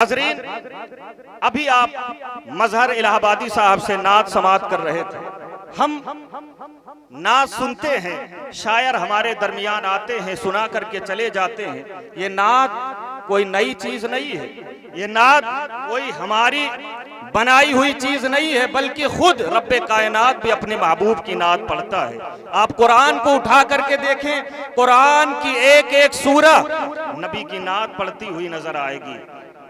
नाज़रीन, अभी आप मजहर इलाहाबादी साहब से नात समात कर रहे थे। हम नात सुनते हैं, शायर हमारे दरमियान आते हैं, सुना करके चले जाते हैं। ये नात कोई नई चीज नहीं है, ये नात कोई हमारी बनाई हुई चीज नहीं है, बल्कि खुद रब्बे कायनात भी अपने महबूब की नात पढ़ता है। आप कुरान को उठा करके देखें, कुरान की एक एक सूरह नबी की नात पढ़ती हुई नजर आएगी।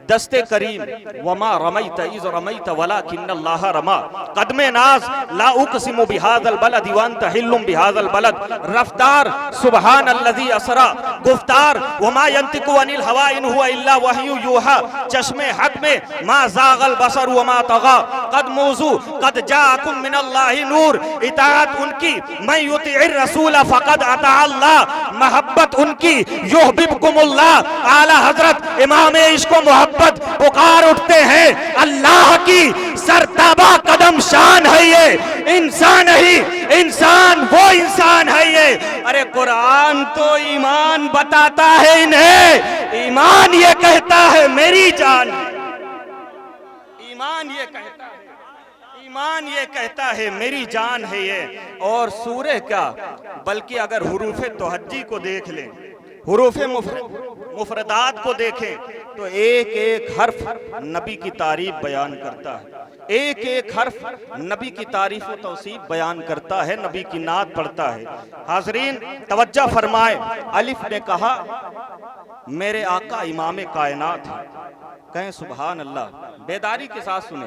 दस्ते करीम वमा रमैत इज़ रमैत वलाकिन्नल्लाह रमा, कदमे नाज ला उक़सिमु बिहाज़ल बलद व अंत हिल्लुम बिहाज़ल बलद, रफ्तार सुबहानल्लज़ी असरा, गुफ्तार वमा यंतिकु अनिल हवा इन हुवा इल्ला वहयु यूहा, चश्मे हक में मा ज़ाग़ल बसर वमा तग़ा, कद मौज़ू कद जाअकुम मिनल्लाहि नूर, इताअत उनकी मैं युतिइर रसूल फ़क़द अता अल्लाह, महब्बत उनकी युहब्बुकुमुल्लाह। आला हज़रत इमाम इश्क़ व मोहब्बत पुकार उठते हैं, अल्लाह की सरताबा कदम शान है ये, इंसान नहीं, इंसान वो इंसान है ये। अरे कुरान तो ईमान बताता है इन्हें, ईमान ये कहता है मेरी जान, ईमान ये कहता है, ईमान ये कहता है मेरी जान है ये। और सूरह क्या, बल्कि अगर हुरूफ़े तोहज्जी को देख लें, हुरूफ़े मुफरदात को देखें, तो एक एक हर्फ नबी की तारीफ बयान करता है, एक एक हर्फ नबी की तारीफ व तौसीफ बयान करता है, नबी की नात पढ़ता है। हाज़रीन तवज्जो फरमाए, अलिफ ने कहा मेरे आका इमाम कायनात है, कहें सुभान अल्लाह, बेदारी के साथ सुने,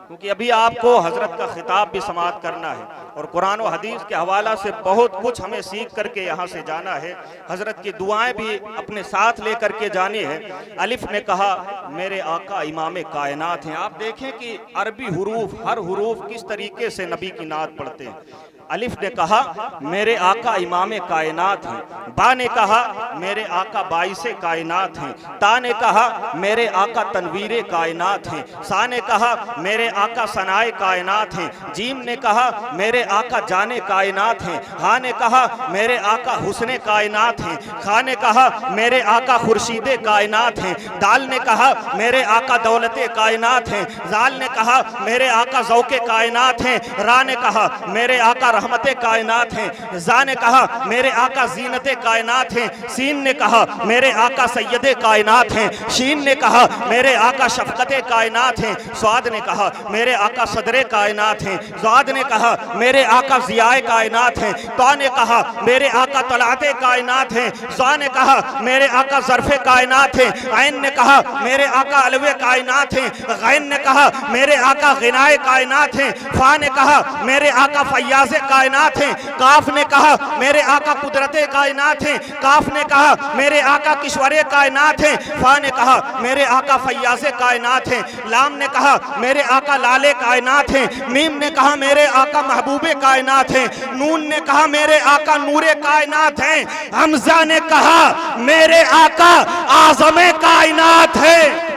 क्योंकि अभी आपको हजरत का खिताब भी समाप्त करना है और कुरान और हदीस के हवाला से बहुत कुछ हमें सीख करके यहाँ से जाना है, हजरत की दुआएं भी अपने साथ लेकर के जानी है। अलिफ ने कहा मेरे आका इमाम कायनात हैं। आप देखें कि अरबी हुरूफ, हर हुरूफ किस तरीके से नबी की नात पढ़ते हैं। अलिफ ने कहा मेरे आका इमाम कायनात हैं, बा ने कहा मेरे आका बाइसे कायनात हैं, ता ने कहा मेरे आका तनवीरे कायनात हैं, सा ने कहा मेरे आका सनाए कायनात हैं, जीम ने कहा मेरे आका जाने कायनात हैं, हा ने कहा मेरे आका हुस्ने कायनात हैं, खा ने कहा मेरे आका खुर्शीदे कायनात हैं, दाल ने कहा मेरे आका दौलते कायनात हैं, जाल ने कहा मेरे आका ज़ौक़े कायनात हैं, रा ने कहा मेरे आका रहमते कायनात हैं, जा ने कहा मेरे आका जीनते कायनात हैं, सीन ने कहा मेरे आका सैयदे कायनात हैं, शीन ने कहा मेरे आका शफकते कायनात हैं, स्वाद ने कहा मेरे आका सदरे कायनात हैं, ज़ाद ने कहा मेरे आका ज़ियाए कायनात हैं, ता ने कहा मेरे आका तलाते कायनात हैं, ज़ा ने कहा मेरे आका ज़र्फ़े कायनात हैं, ऐन ने कहा मेरे आका अलवे कायनात हैं, गैन ने कहा मेरे आका गिनाए कायनात हैं, फा ने कहा मेरे आका फयाज़े कायनात हैं, काफ ने कहा मेरे आका कुदरते कायनात हैं, काफ ने कहा मेरे आका किश्वरे कायनात हैं, फा ने कहा मेरे आका फयाज़े कायनात हैं, लाम ने कहा मेरे आका लाले कायनात हैं, मीम ने कहा मेरे आका महबूबे कायनात हैं, नून ने कहा मेरे आका नूरे कायनात हैं, हमज़ा ने कहा मेरे आका आज़मे कायनात है।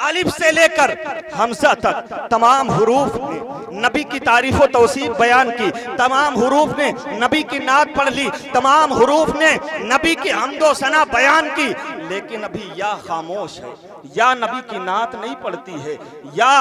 अलिफ से लेकर हमज़ा तक तमाम हुरूफ ने नबी की तारीफ व तौसीफ बयान की, तमाम हुरूफ ने नबी की नात पढ़ ली, तमाम हुरूफ ने नबी की हम्दो सना बयान की, लेकिन अभी या खामोश है, या नबी की नात नहीं पढ़ती है, या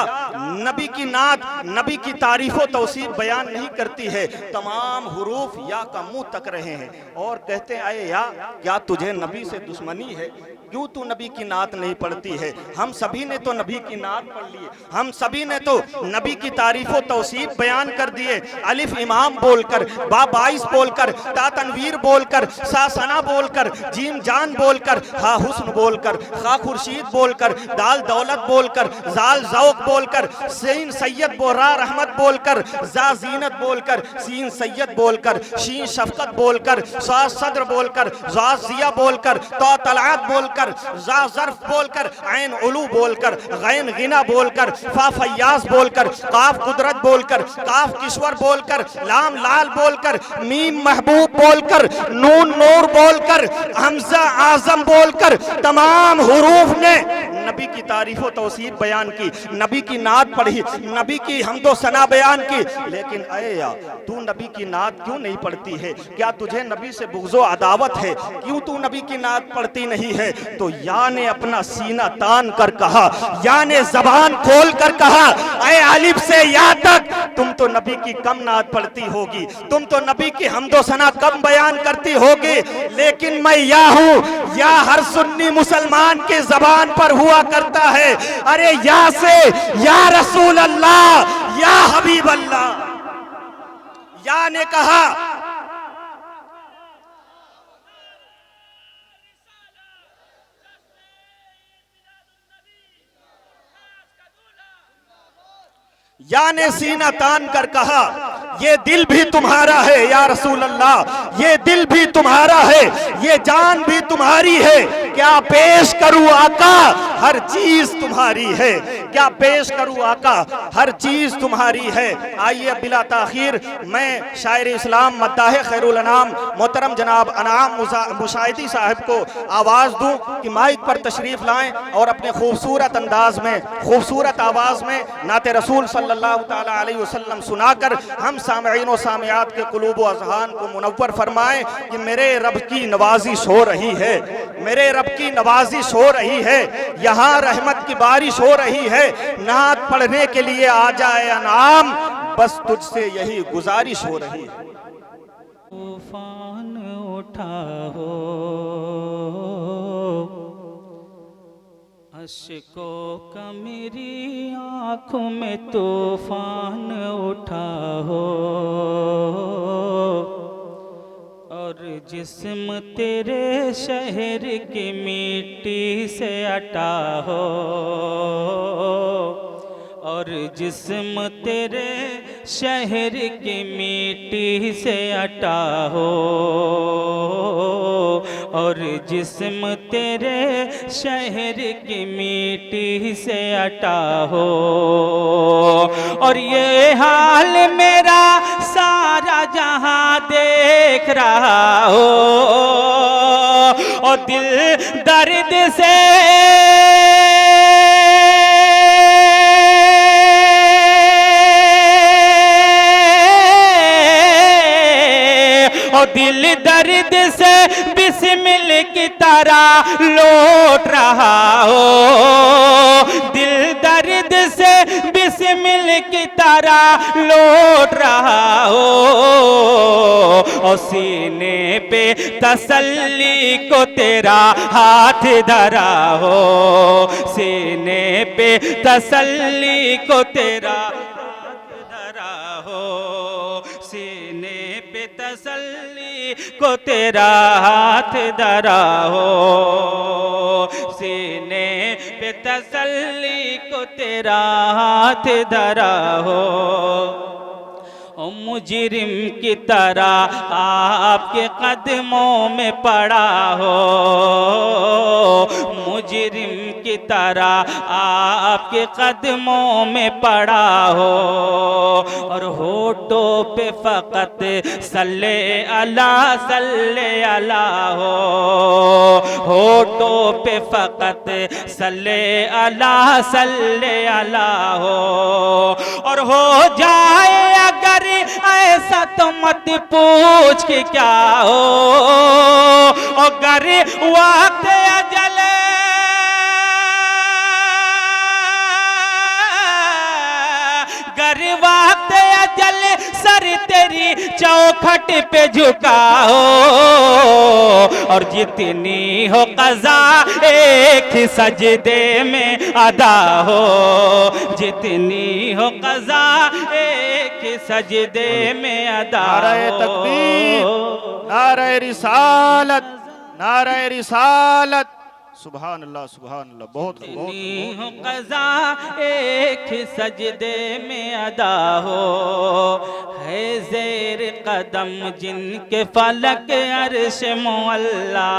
नबी की नात नबी की तारीफ व तौसीफ बयान नहीं करती है। तमाम हुरूफ या का मुंह तक रहे हैं और कहते हैं या क्या तुझे नबी से दुश्मनी है, क्यों तू नबी की नात नहीं पढ़ती है। हम सभी ने तो नबी की नात पढ़ ली, हम सभी ने तो नबी की तारीफ व तौसीफ बयान कर दिए। अलिफ इमाम बोलकर, बा बाइस बोलकर, ता तनवीर बोलकर, सा सना बोलकर, जीम जान बोलकर, हा हुस्न बोलकर, खा खुर्शीद बोलकर, दाल दौलत बोलकर, जाल ज़ौक़ बोलकर, सीन सैयद बोरा रहमत बोलकर, जा जीनत बोलकर, सीन सैयद बोलकर, शीन शफकत बोलकर, सा सद्र बोलकर, जा जिया बोलकर, तो तलात बोलकर, जा ज़र्फ़ बोलकर, ऐन उलू बोलकर, गैन गिना बोलकर, फा फयाज़ बोलकर, काफ कुदरत बोलकर, काफ किश्वर बोलकर, लाम लाल बोलकर, मीम महबूब बोलकर, नून नूर बोलकर, हमज़ा आज़म बोलकर, तमाम हुरूफ ने नबी की तारीफ व तौसीफ बयान की, नबी की नात पढ़ी, नबी की हमदो सना बयान की, लेकिन अये या तू नबी की नात क्यों नहीं पढ़ती है? क्या तुझे नबी से बुग़्ज़ो अदावत है? क्यों तू नबी की नात पढ़ती नहीं है? तो या ने अपना सीना तान कर कहा, या ने ज़बान खोल कर कहा, अये अलिफ से या तक तुम तो नबी की कम नात पढ़ती होगी, तुम तो नबी की हमदो सना कम बयान करती होगी, लेकिन मैं या हूँ, या हर सुन्नी मुसलमान की ज़बान पर हुआ करता है। अरे या से या रसूल अल्लाह, या हबीब अल्लाह। या ने कहा, या ने सीना तान कर कहा, ये दिल भी तुम्हारा है या रसूल अल्लाह, ये दिल भी तुम्हारा है, ये जान भी तुम्हारी है, क्या पेश करूं आका, हर चीज तुम्हारी है, क्या पेश करूं आका, हर चीज तुम्हारी है। आइए बिला ताखीर मैं शायर इस्लाम मद्दाह खैरुल अनाम मोहतरम जनाब अनाम मुशाहिदी साहब को आवाज़ दूं कि माइक पर तशरीफ़ लाएं और अपने खूबसूरत अंदाज में, खूबसूरत आवाज़ में नाते रसूल सल्लल्लाहु ताला अलैहि वसल्लम सुनाकर हम सामईन व सामियात के कुलूब व अज़हान को मुनव्वर फरमाएं कि मेरे रब की नवाजिश हो रही है, मेरे रब की नवाजिश हो रही है, यहाँ रहमत की बारिश हो रही है, नात पढ़ने के लिए आ जाए अनाम, बस तुझसे यही गुजारिश हो रही है। तूफान उठा हो अश्कों का मेरी आँखों में तूफान उठा हो, और जिस्म तेरे शहर की मिट्टी से अटा हो, और जिस्म तेरे शहर की मिट्टी से अटा हो, और जिस्म तेरे शहर की मिट्टी से अटा हो, और ये हाल मेरा सारा जहां देख रहा हो, और दिल दर्द से दिल दर्द से बिस्मिल की तरह लौट रहा हो, दिल दर्द से बिस्मिल की तरह लौट रहा हो, और सीने पे तसल्ली को तेरा हाथ धरा हो, सीने पे तसल्ली को तेरा हाथ धरा हो, सीने पे तसल्ली को तेरा हाथ धरा हो, सीने पे तसल्ली को तेरा हाथ धरा हो। ओ मुजरिम की तरह आपके कदमों में पड़ा हो, मुजरिम की तरह आपके कदमों में पड़ा हो, और होठों पे फ़कत सल्ले अला हो, होठों पे फ़कत सल्ले अला हो, और हो जाए अगर ऐसा तो मत पूछ कि क्या हो, अगर वक्त अजल गर वक्त अजल सर तेरी चौखट पे झुका हो, और जितनी हो क़ज़ा एक ही सजदे में अदा हो, जितनी हो क़ज़ा एक ही सजदे में अदा हो। नारे तकबीर, नारे रिसालत, नारे रिसालत, सुभान अल्लाह, सुभान अल्लाह। बहुत हो क़ज़ा एक सजदे में अदा हो, है ज़ेर कदम जिनके फलक अर्श मुअल्ला,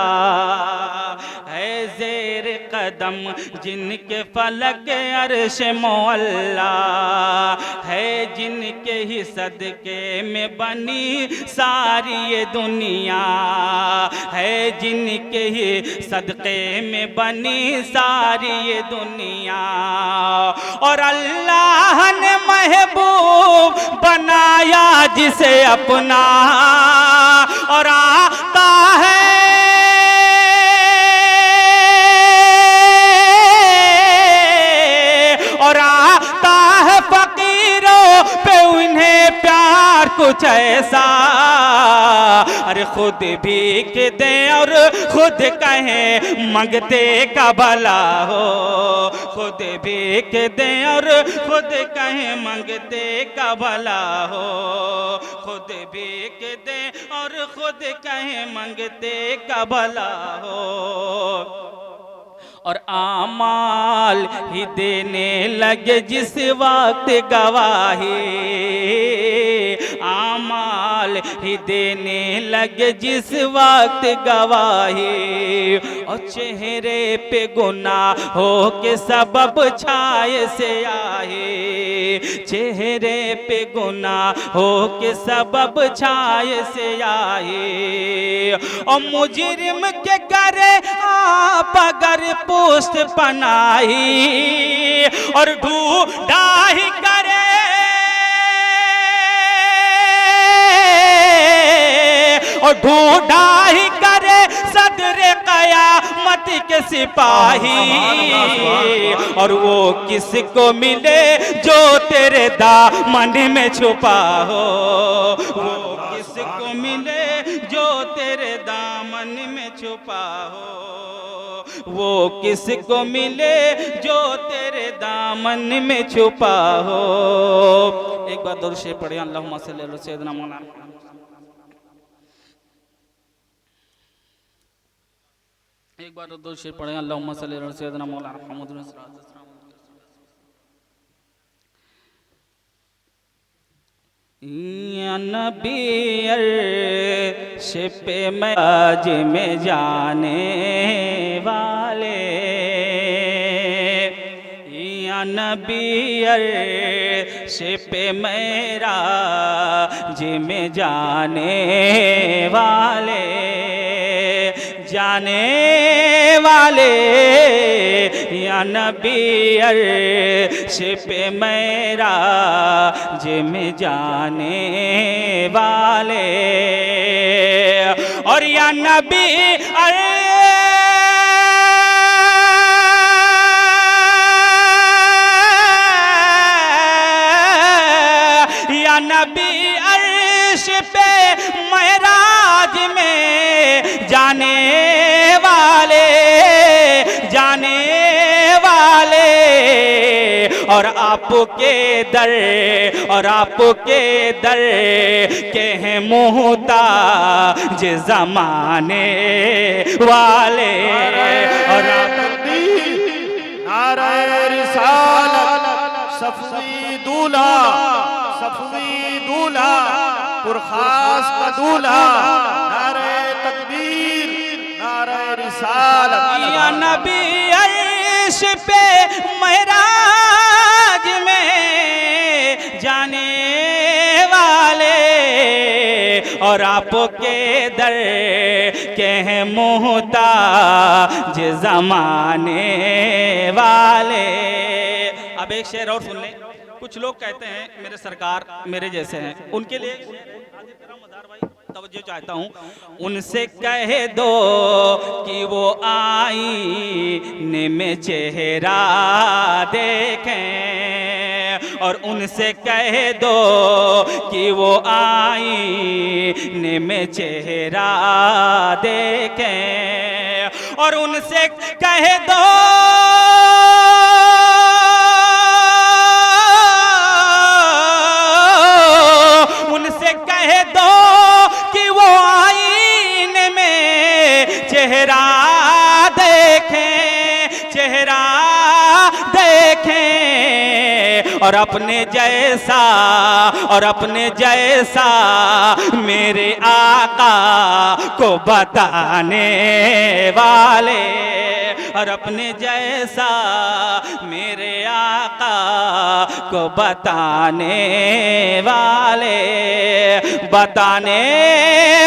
है ज़ेर कदम जिनके फलक अर्श मुअल्ला है, जिनके ही सदके में बनी सारी ये दुनिया है, जिनके ही सदके में बनी सारी ये दुनिया। और अल्लाह ने महबूब बनाया जिसे अपना, और आता है और आता है फकीरों पे उन्हें प्यार कुछ ऐसा। अरे खुद भीख दे और खुद कहें मंगते का भला हो, खुद भीख दे और खुद कहें मंगते का भला हो, खुद भीख दे और खुद कहें मंगते का भला हो। और आमाल ही देने लगे जिस वक्त गवाही, आमाल ही देने लगे जिस वक्त गवाही। और चेहरे पे गुनाहों के सबब छाए से आए, चेहरे पे गुनाहों के सबब छाए से आए। और मुजरिम के करे आप अगर पोस्ट पनाही, और ढूंढा ही करे और ढूंढा ही करे सदरे कयामत के सिपाही। और वो किसको मिले जो तेरे दामन में छुपा हो, वो किसको मिले जो तेरे दामन में छुपा हो, वो किसको मिले जो तेरे दामन में छुपा हो। एक बार दुरूद शरीफ पढ़िए, अल्लाहुम्मा सल्ली अला सय्यिदिना मौलाना। एक बार दुरूद शरीफ पढ़िए, अल्लाहुम्मा सल्ली अला सय्यिदिना मौलाना मुहम्मद रसूलुल्लाह। या नबी अर्श पे महराज में जाने वाले, या नबी अर्श पे महराज में जाने वाले, जाने वाले, या नबी अर्श पे महराज में जाने वाले। और या नबी या नबी अर्श पे महराज में जाने वाले, जाने वाले। और आपके दर, और आपके दर के हैं मुहताज ज़माने वाले। और नारे रिसालत सफ़वी दूल्हा, सफ़वी दूल्हा पुरखास का दूल्हा, नारे तकबीर, नारे रिसालत। या नबी अर्श पे महराज में जाने वाले, और आपके दर के हैं मुहताज ज़माने वाले। अब एक शेर और सुन लें। कुछ लोग कहते हैं मेरे सरकार मेरे जैसे हैं, उनके लिए तवज्जो चाहता हूँ। उनसे कह दो कि वो आईने में चेहरा देखें, और उनसे कह दो कि वो आईने में चेहरा देखें, और उनसे कह दो चेहरा देखें, चेहरा देखें। और अपने जैसा, और अपने जैसा मेरे आका को बताने वाले, और अपने जैसा मेरे आका को बताने वाले, बताने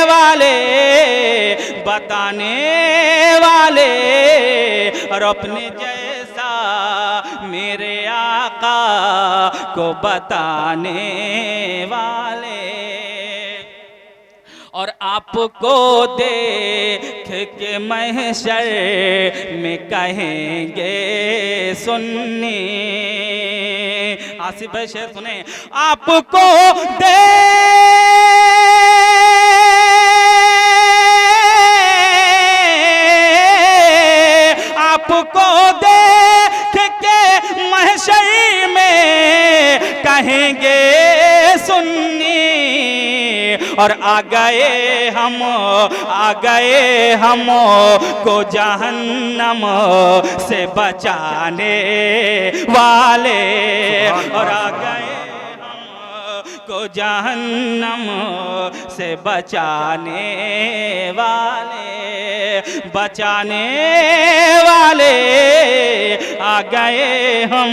वाले, बताने वाले, और अपने जैसा मेरे आका को बताने वाले। और आपको देख के महशर में कहेंगे सुन्नी, आसिफ भाई शेर सुने, आपको आपको देख के महशर में कहेंगे सुन्नी, और आ गए हम को जहन्नम से बचाने वाले, और आ गए को जहन्नम से बचाने वाले, बचाने वाले, आ गए हम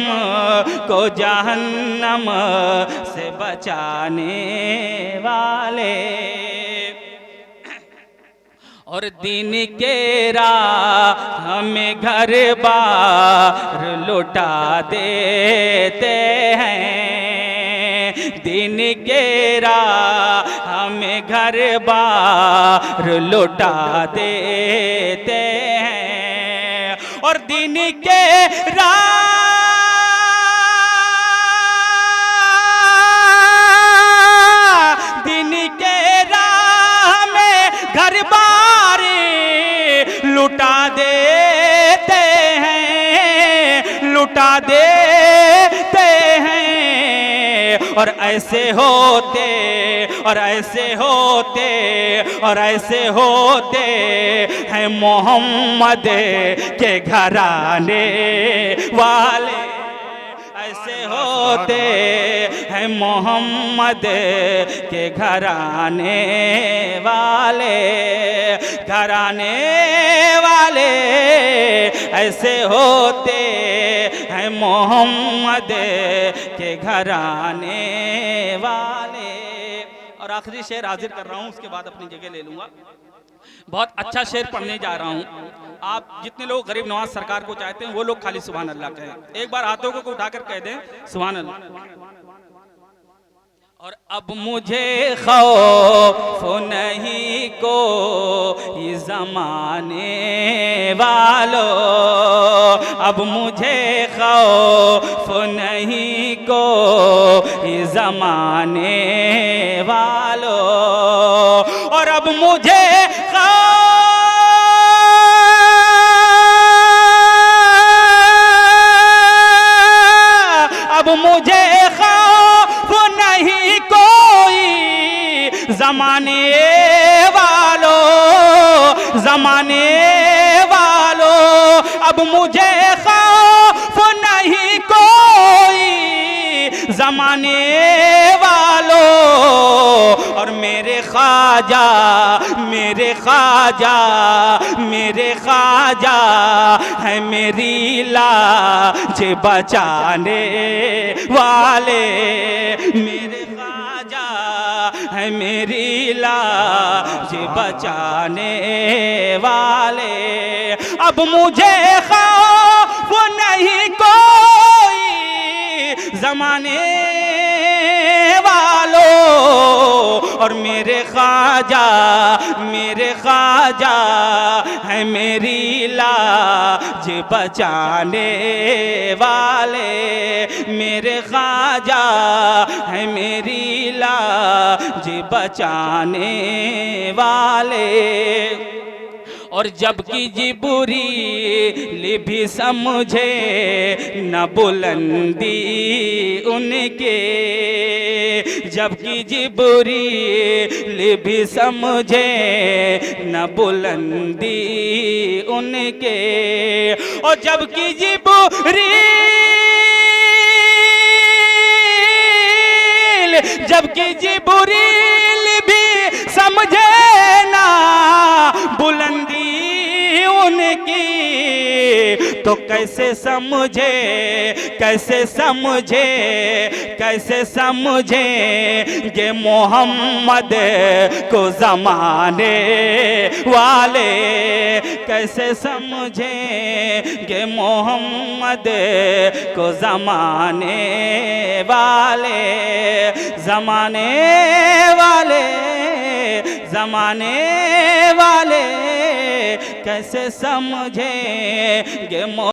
को जहन्नम से बचाने वाले। और दिन के राह हमें घर बार लुटा देते हैं, दिन के राह हमें घर बार लुटा देते हैं, और दिन के राह घर बार लुटा देते हैं, लुटा देते हैं। और ऐसे होते, और ऐसे होते, और ऐसे होते हैं मोहम्मद के घराने वाले, ऐसे होते हैं मोहम्मद के घराने वाले, घराने वाले, ऐसे होते हैं मोहम्मद के घराने वाले। और आखिरी शेर हाजिर कर रहा हूँ, उसके बाद अपनी जगह ले लूँगा। बहुत अच्छा शेर पढ़ने जा रहा हूँ। आप जितने लोग गरीब नवाज सरकार को चाहते हैं वो लोग खाली सुभान अल्लाह कहें, एक बार हाथों को उठाकर कह दें सुभान अल्लाह। और अब मुझे खौफ नहीं कोई ज़माने वालों, अब मुझे खौफ नहीं कोई ज़माने वालों, और अब मुझे अब मुझे खौफ नहीं कोई ज़माने वालों, ज़माने वालों, अब मुझे खौफ नहीं कोई ज़माने वालों। और मेरे ख्वाजा, मेरे ख्वाजा, मेरे ख्वाजा है मेरी लाज बचाने वाले, मेरे ख्वाजा है मेरी लाज बचाने वाले। अब मुझे खौफ नहीं कोई ज़माने वालों, और मेरे ख्वाजा, मेरे ख्वाजा है मेरी लाज बचाने वाले, मेरे ख्वाजा है मेरी लाज बचाने वाले। और जबकि जिब्रील भी समझे न बुलंदी उनके, जबकि जिब्रील भी समझे न बुलंदी उनके, और जबकि जिब्रील जबकि जिब्रील भी समझे ना बुलंदी उनकी, तो कैसे समझे, कैसे समझे, कैसे समझेंगे मोहम्मद को ज़माने वाले, कैसे समझेंगे मोहम्मद को ज़माने वाले, ज़माने वाले, ज़माने वाले कैसे समझेंगे